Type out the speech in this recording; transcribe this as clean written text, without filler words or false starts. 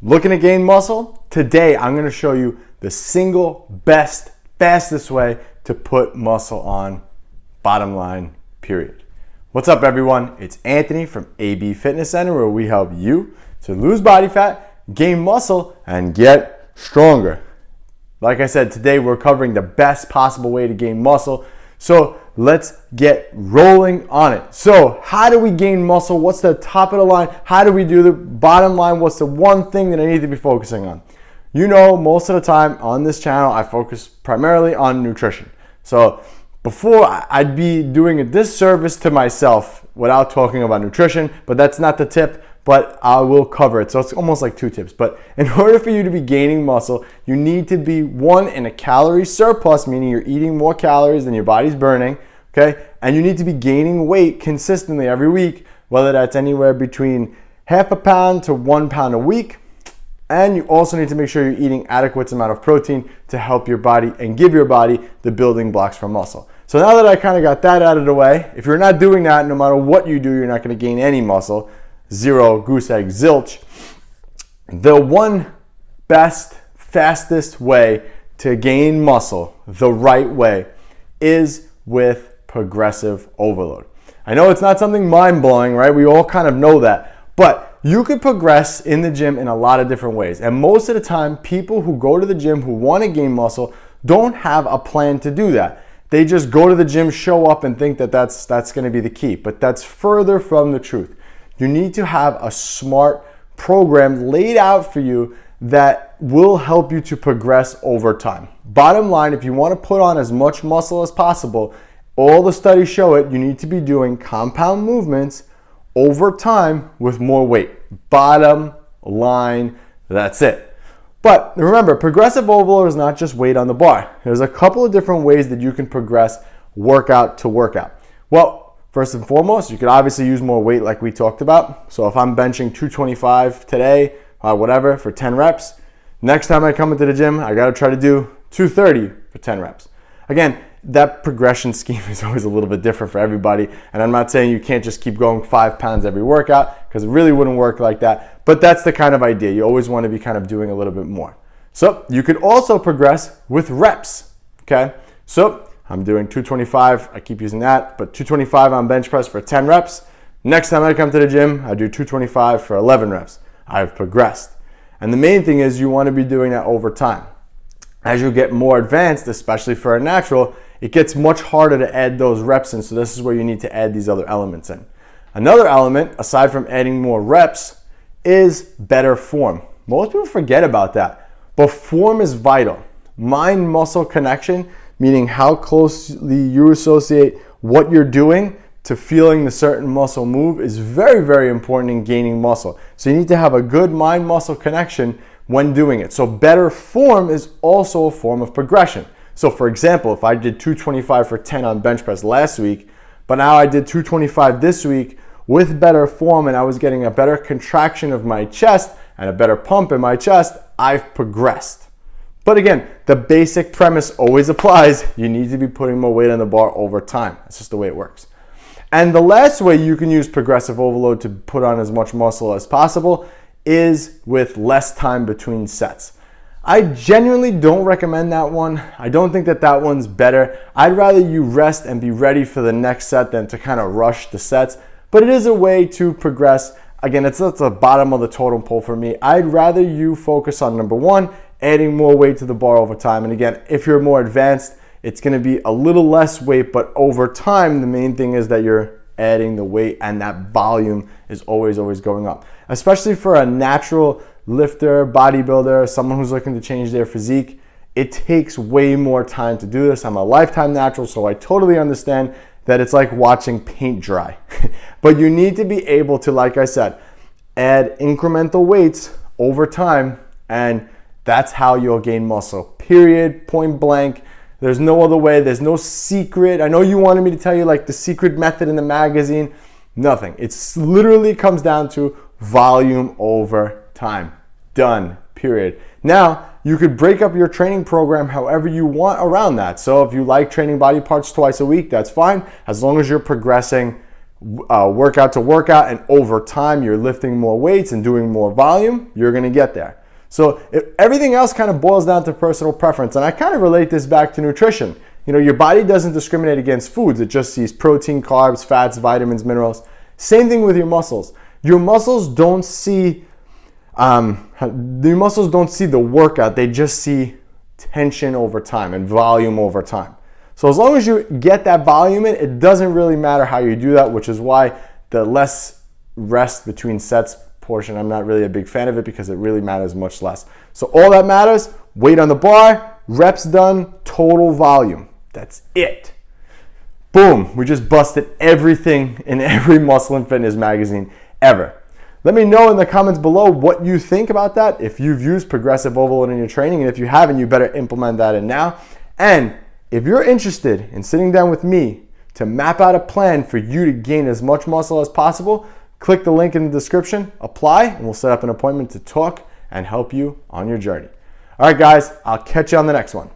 Looking to gain muscle? Today I'm going to show you the single best, fastest way to put muscle on, bottom line, period. What's up everyone? It's Anthony from AB Fitness Center, where we help you to lose body fat, gain muscle, and get stronger. Like I said, today we're covering the best possible way to gain muscle. So let's get rolling on it. So how do we gain muscle? What's the top of the line? How do we do the bottom line? What's the one thing that I need to be focusing on? You know, most of the time on this channel, I focus primarily on nutrition. So before, I'd be doing a disservice to myself without talking about nutrition, but that's not the tip, but I will cover it. So it's almost like two tips. But in order for you to be gaining muscle, you need to be, one, in a calorie surplus, meaning you're eating more calories than your body's burning, okay? And you need to be gaining weight consistently every week, whether that's anywhere between half a pound to 1 pound a week. And you also need to make sure you're eating adequate amount of protein to help your body and give your body the building blocks for muscle. So now that I kind of got that out of the way, if you're not doing that, no matter what you do, you're not going to gain any muscle. Zero, goose egg, zilch. The one best, fastest way to gain muscle the right way is with progressive overload. I know it's not something mind-blowing, right? We all kind of know that, but you could progress in the gym in a lot of different ways. And most of the time, people who go to the gym who want to gain muscle don't have a plan to do that. They just go to the gym, show up, and think that that's going to be the key. But that's further from the truth. You need to have a smart program laid out for you that will help you to progress over time. Bottom line, if you want to put on as much muscle as possible, all the studies show it, you need to be doing compound movements over time with more weight. Bottom line, that's it. But remember, progressive overload is not just weight on the bar. There's a couple of different ways that you can progress workout to workout. Well, first and foremost, you could obviously use more weight like we talked about. So if I'm benching 225 today, whatever, for 10 reps, next time I come into the gym, I got to try to do 230 for 10 reps. Again, that progression scheme is always a little bit different for everybody. And I'm not saying you can't just keep going 5 pounds every workout, because it really wouldn't work like that. But that's the kind of idea. You always want to be kind of doing a little bit more. So you could also progress with reps, okay? So I'm doing 225, I keep using that, but 225 on bench press for 10 reps. Next time I come to the gym, I do 225 for 11 reps. I've progressed. And the main thing is you want to be doing that over time. As you get more advanced, especially for a natural, it gets much harder to add those reps in, so this is where you need to add these other elements in. Another element, aside from adding more reps, is better form. Most people forget about that, but form is vital. Mind-muscle connection, meaning how closely you associate what you're doing to feeling the certain muscle move, is very, very important in gaining muscle. So you need to have a good mind-muscle connection when doing it. So better form is also a form of progression. So for example, if I did 225 for 10 on bench press last week, but now I did 225 this week with better form and I was getting a better contraction of my chest and a better pump in my chest, I've progressed. But again, the basic premise always applies. You need to be putting more weight on the bar over time. That's just the way it works. And the last way you can use progressive overload to put on as much muscle as possible is with less time between sets. I genuinely don't recommend that one. I don't think that that one's better. I'd rather you rest and be ready for the next set than to kind of rush the sets. But it is a way to progress. Again, it's at the bottom of the totem pole for me. I'd rather you focus on, number one, adding more weight to the bar over time. And again, if you're more advanced, it's going to be a little less weight, but over time, the main thing is that you're adding the weight and that volume is always going up. Especially for a natural lifter, bodybuilder, someone who's looking to change their physique, it takes way more time to do this. I'm a lifetime natural, so I totally understand that it's like watching paint dry. But you need to be able to, like I said, add incremental weights over time, and that's how you'll gain muscle. Period, point blank. There's no other way. There's no secret. I know you wanted me to tell you like the secret method in the magazine. Nothing. It literally comes down to volume over time. Done. Period. Now, you could break up your training program however you want around that. So if you like training body parts twice a week, that's fine, as long as you're progressing workout to workout, and over time you're lifting more weights and doing more volume, you're gonna get there. So everything else kind of boils down to personal preference. And I kind of relate this back to nutrition. You know, your body doesn't discriminate against foods. It just sees protein, carbs, fats, vitamins, minerals. Same thing with your muscles. Your muscles don't see the workout. They just see tension over time and volume over time. So as long as you get that volume in, it doesn't really matter how you do that, which is why the less rest between sets portion, I'm not really a big fan of it because it really matters much less. So all that matters, weight on the bar, reps done, total volume. That's it. Boom, we just busted everything in every Muscle and Fitness magazine ever. Let me know in the comments below what you think about that, if you've used progressive overload in your training, and if you haven't, you better implement that in now. And if you're interested in sitting down with me to map out a plan for you to gain as much muscle as possible, click the link in the description, apply, and we'll set up an appointment to talk and help you on your journey. All right, guys, I'll catch you on the next one.